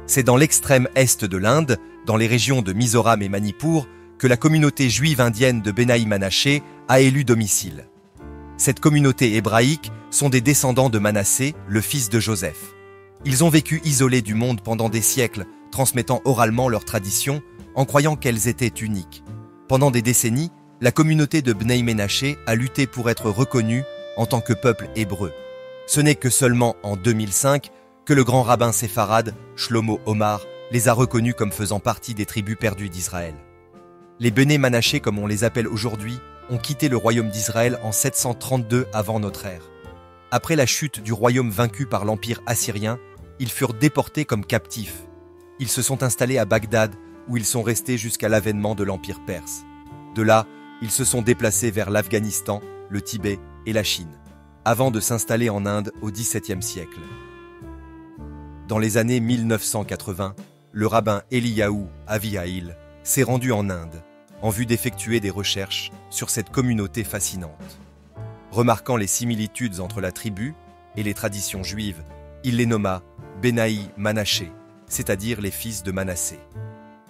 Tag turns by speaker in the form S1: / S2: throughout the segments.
S1: C'est dans l'extrême est de l'Inde, dans les régions de Mizoram et Manipur, que la communauté juive indienne de Benaï Manassé a élu domicile. Cette communauté hébraïque sont des descendants de Manassé, le fils de Joseph. Ils ont vécu isolés du monde pendant des siècles, transmettant oralement leurs traditions, en croyant qu'elles étaient uniques. Pendant des décennies, la communauté de Bnei Ménaché a lutté pour être reconnue en tant que peuple hébreu. Ce n'est que seulement en 2005 que le grand rabbin séfarade, Shlomo Omar, les a reconnus comme faisant partie des tribus perdues d'Israël. Les Bnei Manaché, comme on les appelle aujourd'hui, ont quitté le royaume d'Israël en 732 avant notre ère. Après la chute du royaume vaincu par l'Empire assyrien, ils furent déportés comme captifs. Ils se sont installés à Bagdad, où ils sont restés jusqu'à l'avènement de l'Empire perse. De là, ils se sont déplacés vers l'Afghanistan, le Tibet et la Chine, avant de s'installer en Inde au XVIIe siècle. Dans les années 1980, le rabbin Eliyahu Avihail s'est rendu en Inde, en vue d'effectuer des recherches sur cette communauté fascinante. Remarquant les similitudes entre la tribu et les traditions juives, il les nomma Benaï Manassé, c'est-à-dire les fils de Manassé.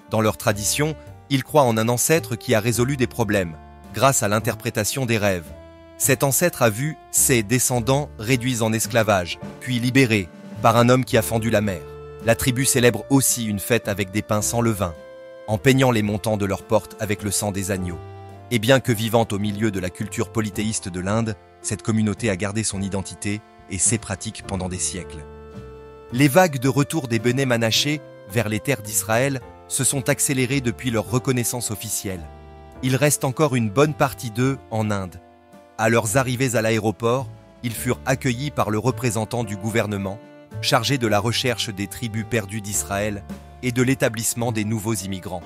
S1: Dans leur tradition, ils croient en un ancêtre qui a résolu des problèmes, grâce à l'interprétation des rêves. Cet ancêtre a vu ses descendants réduits en esclavage, puis libérés par un homme qui a fendu la mer. La tribu célèbre aussi une fête avec des pains sans levain, en peignant les montants de leurs portes avec le sang des agneaux. Et bien que vivant au milieu de la culture polythéiste de l'Inde, cette communauté a gardé son identité et ses pratiques pendant des siècles. Les vagues de retour des Bnei Manassé vers les terres d'Israël se sont accélérées depuis leur reconnaissance officielle. Il reste encore une bonne partie d'eux en Inde. À leurs arrivées à l'aéroport, ils furent accueillis par le représentant du gouvernement, chargé de la recherche des tribus perdues d'Israël et de l'établissement des nouveaux immigrants.